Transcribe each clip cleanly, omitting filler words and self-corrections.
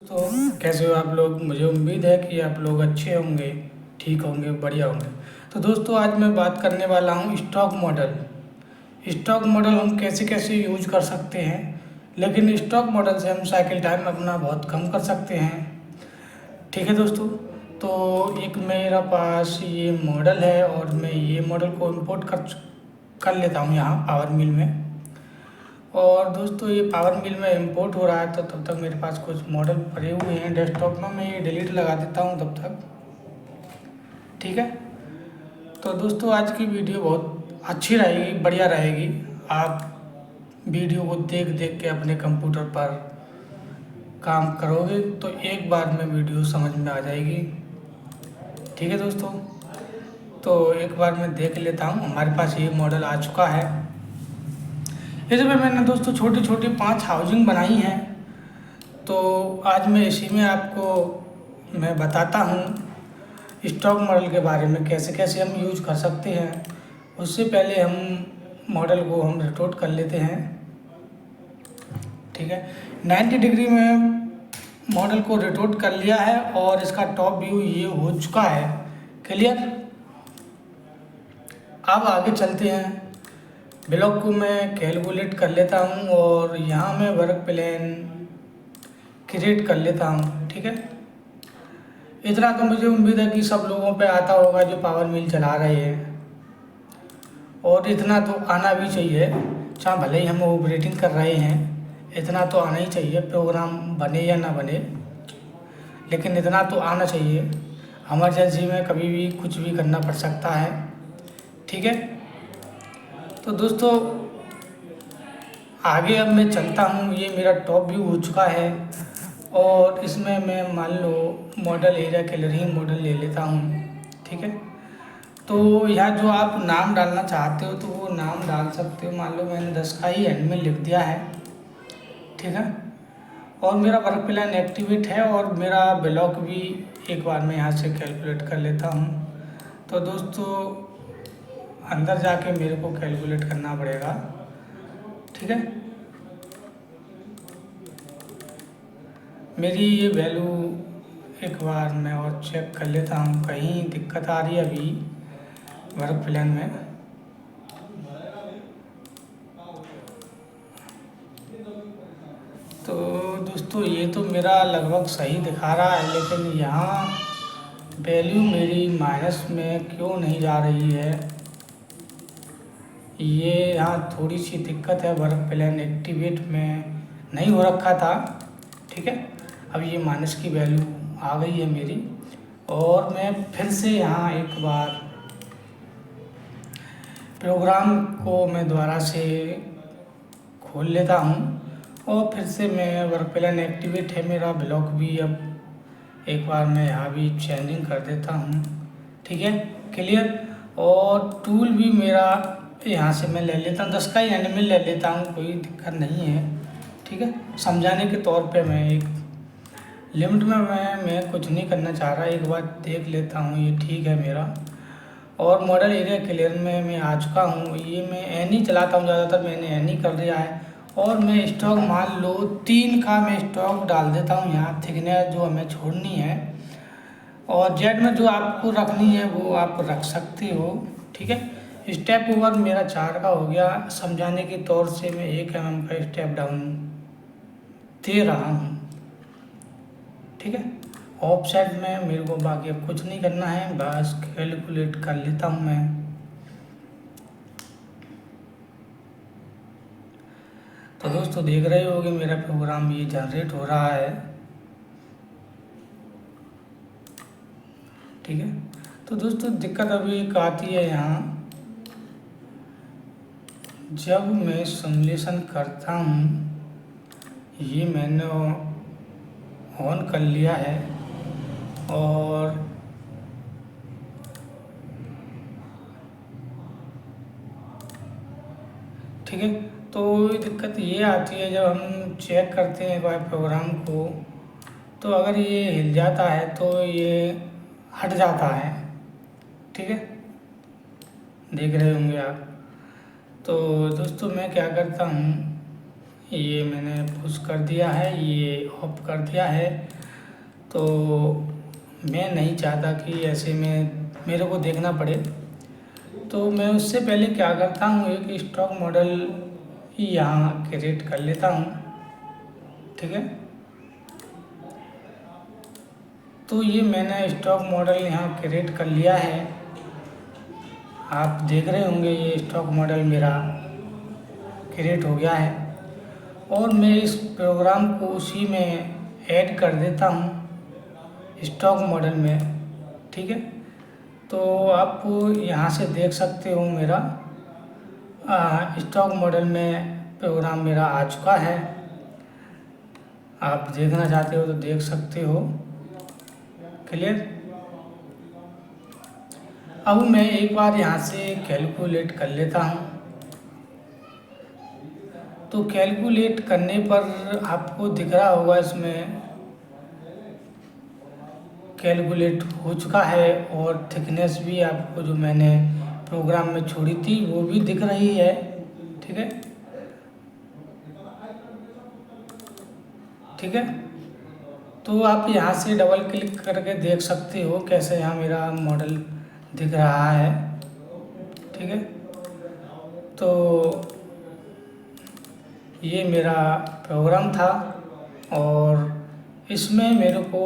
तो कैसे हो आप लोग। मुझे उम्मीद है कि आप लोग अच्छे होंगे, ठीक होंगे, बढ़िया होंगे। तो दोस्तों आज मैं बात करने वाला हूँ स्टॉक मॉडल। स्टॉक मॉडल हम कैसे कैसे यूज कर सकते हैं, लेकिन स्टॉक मॉडल से हम साइकिल टाइम अपना बहुत कम कर सकते हैं। ठीक है दोस्तों, तो एक मेरा पास ये मॉडल है और मैं ये मॉडल को इंपोर्ट कर लेता हूँ यहाँ पावर मिल में। और दोस्तों ये पावर मिल में इंपोर्ट हो रहा है, तो तब तक मेरे पास कुछ मॉडल पड़े हुए हैं डेस्कटॉप में, मैं ये डिलीट लगा देता हूँ तब तक। ठीक है, तो दोस्तों आज की वीडियो बहुत अच्छी रहेगी, बढ़िया रहेगी। आप वीडियो को देख देख के अपने कंप्यूटर पर काम करोगे तो एक बार में वीडियो समझ में आ जाएगी। ठीक है दोस्तों, तो एक बार मैं देख लेता हूँ। हमारे पास ये मॉडल आ चुका है। इसमें मैंने दोस्तों छोटी छोटी 5 हाउसिंग बनाई हैं, तो आज मैं इसी में आपको मैं बताता हूँ स्टॉक मॉडल के बारे में, कैसे कैसे हम यूज कर सकते हैं। उससे पहले हम मॉडल को हम रोटेट कर लेते हैं। ठीक है, 90 डिग्री में मॉडल को रोटेट कर लिया है और इसका टॉप व्यू ये हो चुका है। क्लियर। अब आगे चलते हैं। ब्लॉक को मैं कैलकुलेट कर लेता हूँ और यहाँ मैं वर्क प्लान क्रिएट कर लेता हूँ। ठीक है, इतना तो मुझे उम्मीद है कि सब लोगों पे आता होगा जो पावर मिल चला रहे हैं, और इतना तो आना भी चाहिए। चाहे भले ही हम ऑपरेटिंग कर रहे हैं, इतना तो आना ही चाहिए। प्रोग्राम बने या ना बने, लेकिन इतना तो आना चाहिए। इमरजेंसी में कभी भी कुछ भी करना पड़ सकता है। ठीक है, तो दोस्तों आगे अब मैं चलता हूँ। ये मेरा टॉप व्यू हो चुका है और इसमें मैं मान low model area colouring model ले लेता हूँ। ठीक है, तो यहाँ जो आप नाम डालना चाहते हो तो वो नाम डाल सकते हो। मान लो मैंने 10 का ही एंड में लिख दिया है। ठीक है, और मेरा वर्क प्लान एक्टिवेट है और मेरा ब्लॉक भी एक बार मैं यहाँ से कैलकुलेट कर लेता हूँ। तो दोस्तों अंदर जाके मेरे को कैलकुलेट करना पड़ेगा। ठीक है, मेरी ये वैल्यू एक बार मैं और चेक कर लेता हूँ, कहीं दिक्कत आ रही है अभी वर्क प्लान में। तो दोस्तों ये तो मेरा लगभग सही दिखा रहा है, लेकिन यहाँ वैल्यू मेरी माइनस में क्यों नहीं जा रही है, ये यहाँ थोड़ी सी दिक्कत है। वर्क प्लान एक्टिवेट में नहीं हो रखा था। ठीक है, अब ये माइनस की वैल्यू आ गई है मेरी, और मैं फिर से यहाँ एक बार प्रोग्राम को मैं दोबारा से खोल लेता हूँ और फिर से मैं वर्क प्लान एक्टिवेट है मेरा। ब्लॉक भी अब एक बार मैं यहाँ भी चेंजिंग कर देता हूँ। ठीक है, क्लियर। और टूल भी मेरा यहाँ से मैं ले लेता हूँ, 10 का ही एंड में ले लेता हूँ, कोई दिक्कत नहीं है। ठीक है, समझाने के तौर पे मैं एक लिमिट में मैं कुछ नहीं करना चाह रहा, एक बार देख लेता हूँ ये ठीक है मेरा। और मॉडल एरिया क्लियर में मैं आ चुका हूँ। ये मैं एनी चलाता हूँ, ज़्यादातर मैंने एनी कर दिया है। और मैं स्टॉक मान लो 3 का मैं स्टॉक डाल देता हूँ यहाँ, थिकनेस जो हमें छोड़नी है। और जेड में जो आपको रखनी है वो आप रख सकते हो। ठीक है, स्टेप ओवर मेरा 4 का हो गया। समझाने के तौर से मैं 1 mm का स्टेप डाउन दे रहा हूँ। ठीक है, ऑफ साइड में मेरे को बाकी अब कुछ नहीं करना है, बस कैलकुलेट कर लेता हूँ मैं। तो दोस्तों देख रहे होगे मेरा प्रोग्राम ये जनरेट हो रहा है। ठीक है, तो दोस्तों दिक्कत अभी एक आती है यहाँ, जब मैं सिमुलेशन करता हूँ, ये मैंने ऑन कर लिया है और ठीक है, तो दिक्कत ये आती है जब हम चेक करते हैं कोई प्रोग्राम को, तो अगर ये हिल जाता है तो ये हट जाता है। ठीक है, देख रहे होंगे आप। तो दोस्तों मैं क्या करता हूँ, ये मैंने पुश कर दिया है, ये ऑफ कर दिया है। तो मैं नहीं चाहता कि ऐसे में मेरे को देखना पड़े। तो मैं उससे पहले क्या करता हूँ, एक स्टॉक मॉडल यहाँ क्रिएट कर लेता हूँ। ठीक है, तो ये मैंने स्टॉक मॉडल यहाँ क्रिएट कर लिया है। आप देख रहे होंगे ये स्टॉक मॉडल मेरा क्रिएट हो गया है, और मैं इस प्रोग्राम को उसी में ऐड कर देता हूँ स्टॉक मॉडल में। ठीक है, तो आप यहाँ से देख सकते हो मेरा स्टॉक मॉडल में प्रोग्राम मेरा आ चुका है। आप देखना चाहते हो तो देख सकते हो। क्लियर। अब मैं एक बार यहाँ से कैलकुलेट कर लेता हूँ। तो कैलकुलेट करने पर आपको दिख रहा होगा इसमें कैलकुलेट हो चुका है, और थिकनेस भी आपको जो मैंने प्रोग्राम में छोड़ी थी वो भी दिख रही है। ठीक है, ठीक है। तो आप यहाँ से डबल क्लिक करके देख सकते हो कैसे यहाँ मेरा मॉडल दिख रहा है। ठीक है, तो ये मेरा प्रोग्राम था, और इसमें मेरे को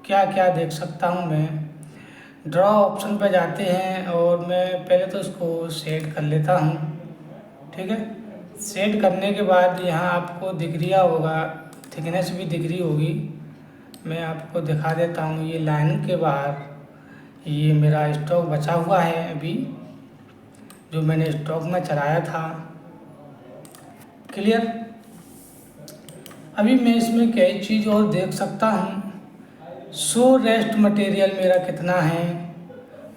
क्या क्या देख सकता हूँ मैं। ड्रॉ ऑप्शन पर जाते हैं, और मैं पहले तो इसको सेट कर लेता हूँ। ठीक है, सेट करने के बाद यहाँ आपको दिख रहा होगा, थिकनेस भी दिख रही होगी। मैं आपको दिखा देता हूँ। ये लाइन के बाहर ये मेरा स्टॉक बचा हुआ है अभी, जो मैंने स्टॉक में चलाया था। क्लियर। अभी मैं इसमें कई चीज़ और देख सकता हूँ। शो रेस्ट मटेरियल मेरा कितना है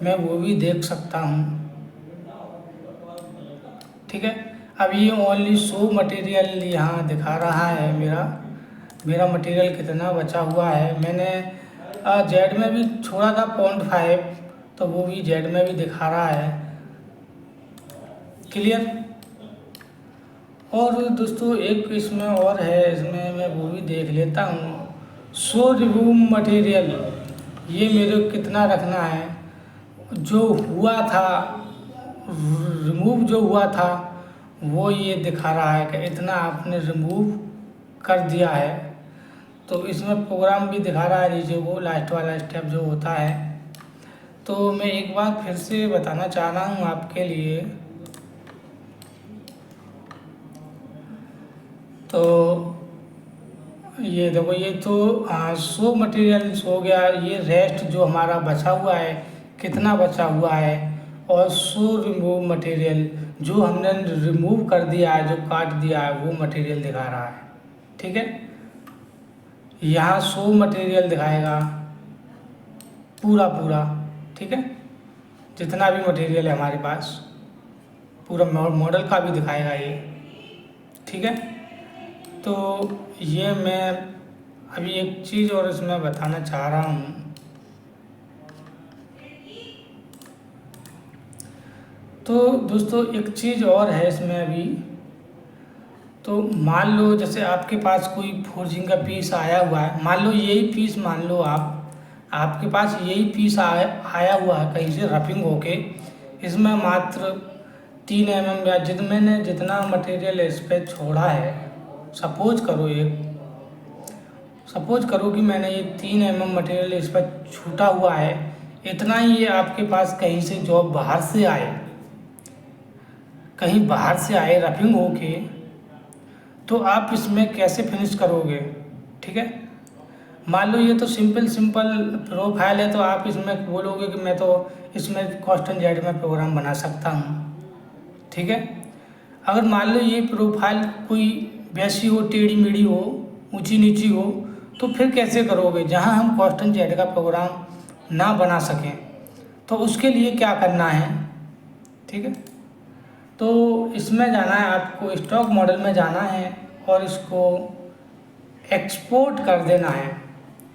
मैं वो भी देख सकता हूँ। ठीक है, अब ये ओनली शो मटेरियल यहाँ दिखा रहा है मेरा मटेरियल कितना बचा हुआ है। मैंने जेड में भी छोड़ा था 0.5, तो वो भी जेड में भी दिखा रहा है। क्लियर। और दोस्तों एक इसमें और है, इसमें मैं वो भी देख लेता हूँ। शो रिमूव मटेरियल, ये मेरे को कितना रखना है। जो हुआ था रिमूव जो हुआ था वो ये दिखा रहा है कि इतना आपने रिमूव कर दिया है। तो इसमें प्रोग्राम भी दिखा रहा है नीचे वो लास्ट वाला स्टेप जो होता है। तो मैं एक बार फिर से बताना चाह रहा हूँ आपके लिए। तो ये देखो, ये तो शो मटेरियल हो गया। ये रेस्ट जो हमारा बचा हुआ है कितना बचा हुआ है, और शो रिमूव मटेरियल जो हमने रिमूव कर दिया है, जो काट दिया है, वो मटेरियल दिखा रहा है। ठीक है, यहाँ शो मटेरियल दिखाएगा पूरा पूरा। ठीक है, जितना भी मटेरियल है हमारे पास पूरा मॉडल का भी दिखाएगा ये। ठीक है, तो ये मैं अभी एक चीज़ और इसमें बताना चाह रहा हूँ। तो दोस्तों एक चीज़ और है इसमें अभी। तो मान लो जैसे आपके पास कोई फोर्जिंग का पीस आया हुआ है, मान लो यही पीस, मान लो आपके पास यही पीस आया हुआ है कहीं से रफिंग होके। इसमें मात्र 3 mm या जितना मटेरियल इस पर छोड़ा है, सपोज करो कि मैंने ये 3 mm मटेरियल इस पर छूटा हुआ है, इतना ही ये आपके पास कहीं से जॉब बाहर से आए रफिंग होके, तो आप इसमें कैसे फिनिश करोगे। ठीक है, मान लो ये तो सिंपल प्रोफाइल है, तो आप इसमें बोलोगे कि मैं तो इसमें कॉस्टन जेड में प्रोग्राम बना सकता हूँ। ठीक है, अगर मान लो ये प्रोफाइल कोई वैसी हो, टेढ़ी मेढ़ी हो, ऊंची नीची हो, तो फिर कैसे करोगे जहाँ हम कॉस्टन जेड का प्रोग्राम ना बना सकें। तो उसके लिए क्या करना है। ठीक है, तो इसमें जाना है आपको, स्टॉक मॉडल में जाना है और इसको एक्सपोर्ट कर देना है।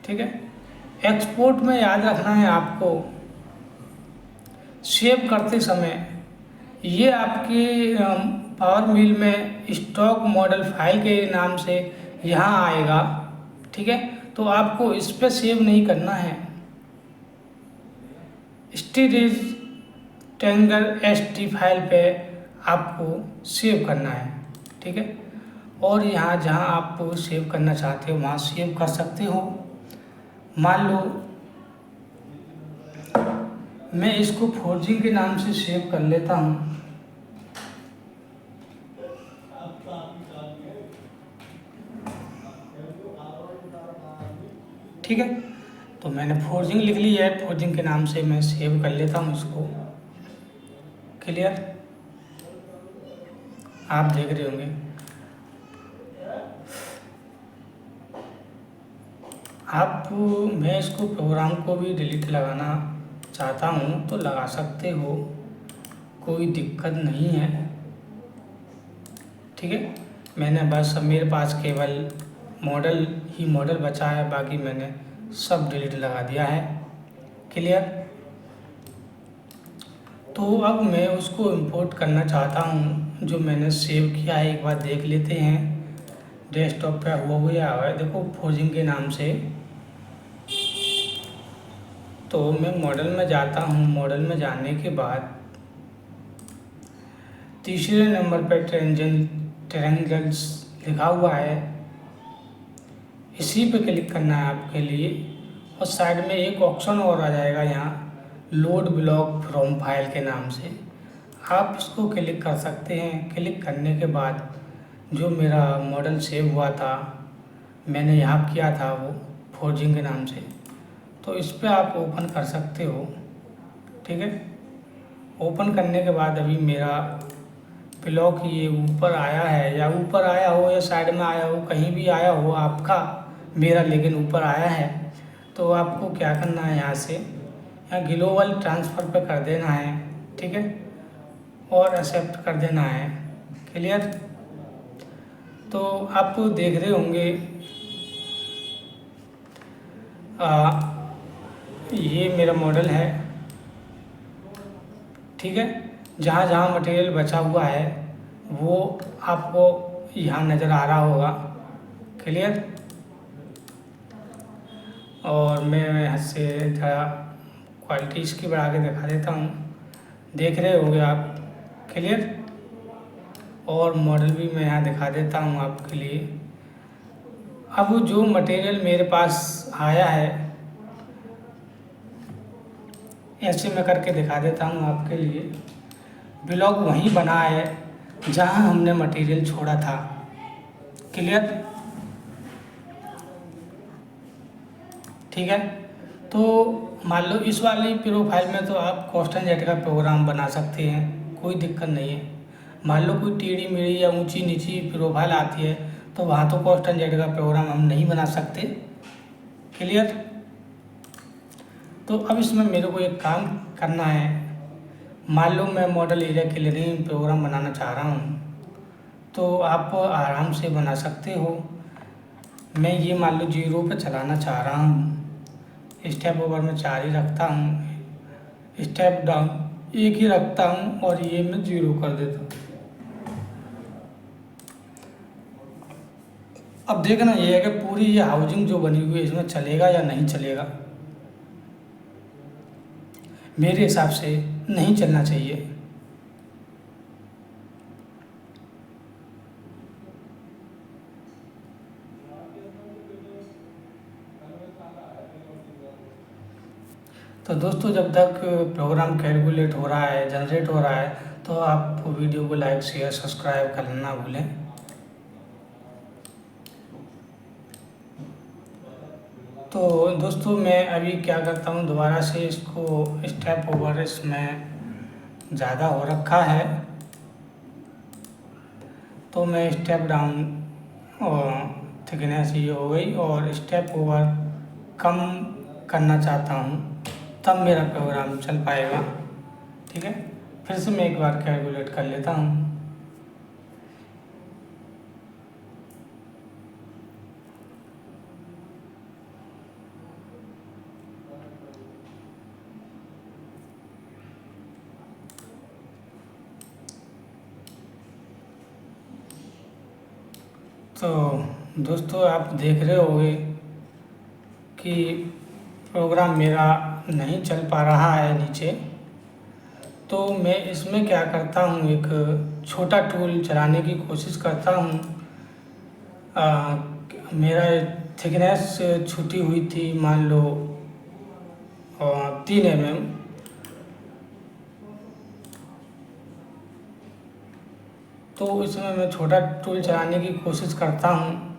ठीक है, एक्सपोर्ट में याद रखना है आपको, सेव करते समय ये आपके पावर मिल में स्टॉक मॉडल फाइल के नाम से यहाँ आएगा। ठीक है, तो तो आपको इस पर सेव नहीं करना है, स्टोरेज टेंगर एसटी फाइल पे आपको सेव करना है। ठीक है, और यहाँ जहाँ आप सेव करना चाहते हो वहाँ सेव कर सकते हो। मान लो मैं इसको फोर्जिंग के नाम से सेव कर लेता हूँ। ठीक है, तो मैंने फोर्जिंग लिख ली है, फोर्जिंग के नाम से मैं सेव कर लेता हूँ इसको। क्लियर, आप देख रहे होंगे। आप मैं इसको प्रोग्राम को भी डिलीट लगाना चाहता हूँ तो लगा सकते हो, कोई दिक्कत नहीं है। ठीक है, मैंने बस मेरे पास केवल मॉडल ही मॉडल बचा है, बाकी मैंने सब डिलीट लगा दिया है। क्लियर, तो अब मैं उसको इंपोर्ट करना चाहता हूँ जो मैंने सेव किया है। एक बार देख लेते हैं, डेस्कटॉप पे हो गया है, देखो फोर्जिंग के नाम से। तो मैं मॉडल में जाता हूँ, मॉडल में जाने के बाद तीसरे नंबर पर ट्रेंजल्स लिखा हुआ है, इसी पे क्लिक करना है आपके लिए। और साइड में एक ऑप्शन और आ जाएगा यहाँ, लोड ब्लॉक फ्रॉम फाइल के नाम से, आप इसको क्लिक कर सकते हैं। क्लिक करने के बाद जो मेरा मॉडल सेव हुआ था, मैंने यहाँ किया था वो फोर्जिंग के नाम से, तो इस पर आप ओपन कर सकते हो। ठीक है, ओपन करने के बाद अभी मेरा ब्लॉक ये ऊपर आया है, या ऊपर आया हो या साइड में आया हो, कहीं भी आया हो आपका, मेरा लेकिन ऊपर आया है। तो आपको क्या करना है, यहाँ से यहाँ ग्लोबल ट्रांसफ़र पे कर देना है। ठीक है, और एक्सेप्ट कर देना है। क्लियर, तो आप देख रहे होंगे ये मेरा मॉडल है। ठीक है, जहाँ जहाँ मटेरियल बचा हुआ है वो आपको यहाँ नज़र आ रहा होगा। क्लियर, और मैं यहाँ से थोड़ा क्वालिटी इसकी बढ़ा के दिखा देता हूँ, देख रहे होंगे आप। क्लियर, और मॉडल भी मैं यहाँ दिखा देता हूँ आपके लिए। अब जो मटेरियल मेरे पास आया है, ऐसे मैं करके दिखा देता हूँ आपके लिए। ब्लॉक वहीं बना है जहाँ हमने मटेरियल छोड़ा था। क्लियर, ठीक है, तो मान लो इस वाली प्रोफाइल में तो आप कॉन्स्टेंट जेट का प्रोग्राम बना सकते हैं, कोई दिक्कत नहीं है। मान लो कोई टेढ़ी मेढ़ी या ऊंची नीची प्रोफाइल आती है तो वहाँ तो कॉन्स्टेंट जेट का प्रोग्राम हम नहीं बना सकते। क्लियर, तो अब इसमें मेरे को एक काम करना है। मान लो मैं मॉडल एरिया क्लियरिंग प्रोग्राम बनाना चाह रहा हूँ, तो आप आराम से बना सकते हो। मैं ये मान लो 0 पे चलाना चाह रहा हूँ, स्टेप ओवर में 4 ही रखता हूँ, स्टेप डाउन 1 ही रखता हूँ, और ये मैं 0 कर देता हूँ। अब देखना ये है कि पूरी ये हाउसिंग जो बनी हुई है इसमें चलेगा या नहीं चलेगा। मेरे हिसाब से नहीं चलना चाहिए। तो दोस्तों जब तक प्रोग्राम कैलकुलेट हो रहा है, जनरेट हो रहा है, तो आप वीडियो को लाइक शेयर सब्सक्राइब करना ना भूलें। तो दोस्तों मैं अभी क्या करता हूँ, दोबारा से इसको स्टेप ओवर इसमें ज़्यादा हो रखा है तो मैं स्टेप डाउन और थिकनेस ये हो गई और स्टेप ओवर कम करना चाहता हूँ, तब मेरा प्रोग्राम चल पाएगा। ठीक है, फिर से मैं एक बार कैलकुलेट कर लेता हूँ। तो दोस्तों आप देख रहे होंगे कि प्रोग्राम मेरा नहीं चल पा रहा है नीचे, तो मैं इसमें क्या करता हूँ, एक छोटा टूल चलाने की कोशिश करता हूँ। मेरा थिकनेस छूटी हुई थी, मान लो 3 mm, तो इसमें मैं छोटा टूल चलाने की कोशिश करता हूँ।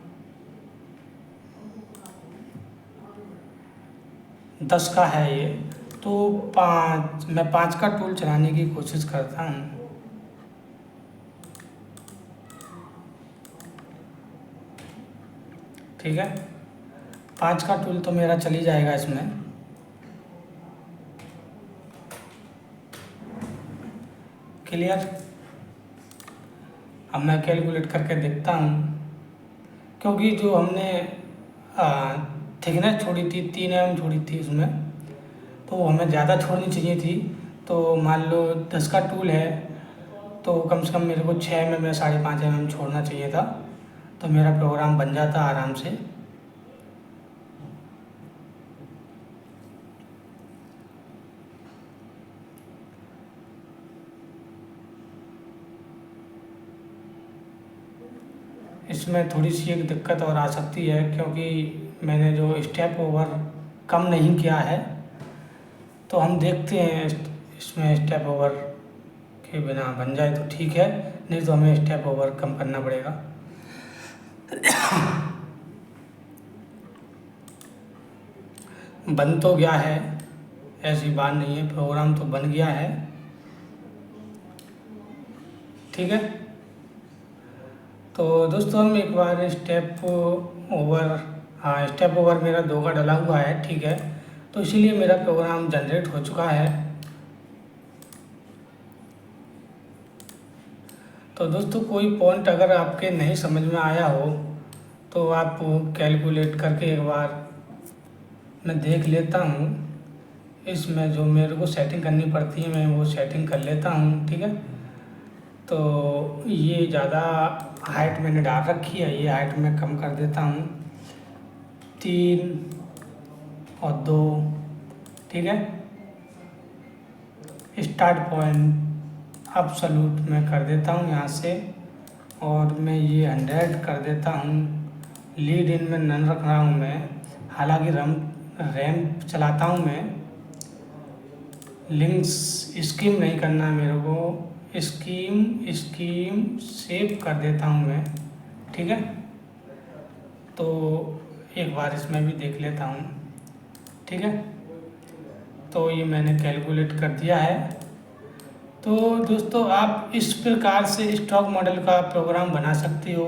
10 का है ये, तो मैं 5 का टूल चलाने की कोशिश करता हूँ। ठीक है, 5 का टूल तो मेरा चली जाएगा इसमें। क्लियर। अब मैं कैलकुलेट करके देखता हूँ, क्योंकि जो हमने थिकनेस छोड़ी थी 3 mm छोड़ी थी उसमें, तो हमें ज़्यादा छोड़नी चाहिए थी। तो मान लो 10 का टूल है, तो कम से कम मेरे को 6 mm या 5.5 mm छोड़ना चाहिए था, तो मेरा प्रोग्राम बन जाता आराम से। इसमें थोड़ी सी एक दिक्कत और आ सकती है, क्योंकि मैंने जो स्टेप ओवर कम नहीं किया है, तो हम देखते हैं इसमें स्टेप ओवर के बिना बन जाए तो ठीक है, नहीं तो हमें स्टेप ओवर कम करना पड़ेगा। बन तो गया है, ऐसी बात नहीं है, प्रोग्राम तो बन गया है। ठीक है, तो दोस्तों हम एक बार स्टेप ओवर मेरा 2 का डला हुआ है। ठीक है, तो इसीलिए मेरा प्रोग्राम जनरेट हो चुका है। तो दोस्तों कोई पॉइंट अगर आपके नहीं समझ में आया हो, तो आप कैलकुलेट करके एक बार मैं देख लेता हूँ। इसमें जो मेरे को सेटिंग करनी पड़ती है मैं वो सेटिंग कर लेता हूँ। ठीक है, तो ये ज़्यादा हाइट मैंने डाल रखी है, ये हाइट मैं कम कर देता हूँ, 3 और 2। ठीक है, स्टार्ट पॉइंट अब्सोल्यूट मैं कर देता हूँ यहाँ से, और मैं ये 100 कर देता हूँ। लीड इन में नन रख रहा हूँ मैं, हालांकि रैम चलाता हूँ मैं। लिंक्स स्कीम नहीं करना है मेरे को, स्कीम सेव कर देता हूँ मैं। ठीक है, तो एक बार इसमें भी देख लेता हूँ। ठीक है, तो ये मैंने कैलकुलेट कर दिया है। तो दोस्तों आप इस प्रकार से स्टॉक मॉडल का प्रोग्राम बना सकते हो।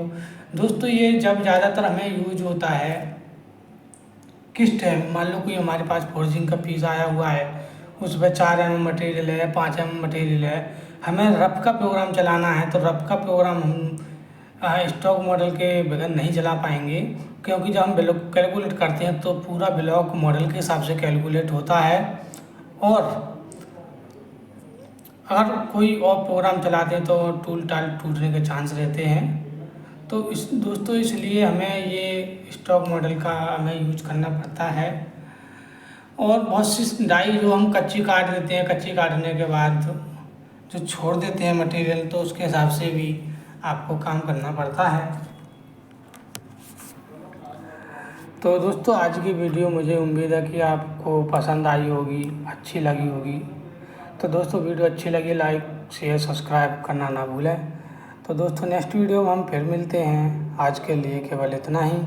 दोस्तों ये जब ज़्यादातर हमें यूज होता है किस टाइम, मान लो कोई हमारे पास फोर्जिंग का पीस आया हुआ है, उस पर 4 mm मटेरियल है, 5 mm मटेरियल है, हमें रफ का प्रोग्राम चलाना है, तो रफ का प्रोग्राम हम स्टॉक मॉडल के बगैर नहीं चला पाएंगे, क्योंकि जब हम ब्लॉक कैलकुलेट करते हैं तो पूरा ब्लॉक मॉडल के हिसाब से कैलकुलेट होता है, और अगर कोई और प्रोग्राम चलाते हैं तो टूल टाल टूटने के चांस रहते हैं। तो दोस्तों इसलिए हमें ये स्टॉक मॉडल का हमें यूज करना पड़ता है। और बहुत सी डाई जो हम कच्ची काट देते हैं, कच्ची काटने के बाद जो छोड़ देते हैं मटेरियल, तो उसके हिसाब से भी आपको काम करना पड़ता है। तो दोस्तों आज की वीडियो मुझे उम्मीद है कि आपको पसंद आई होगी, अच्छी लगी होगी। तो दोस्तों वीडियो अच्छी लगी लाइक शेयर सब्सक्राइब करना ना भूलें। तो दोस्तों नेक्स्ट वीडियो में हम फिर मिलते हैं, आज के लिए केवल इतना ही।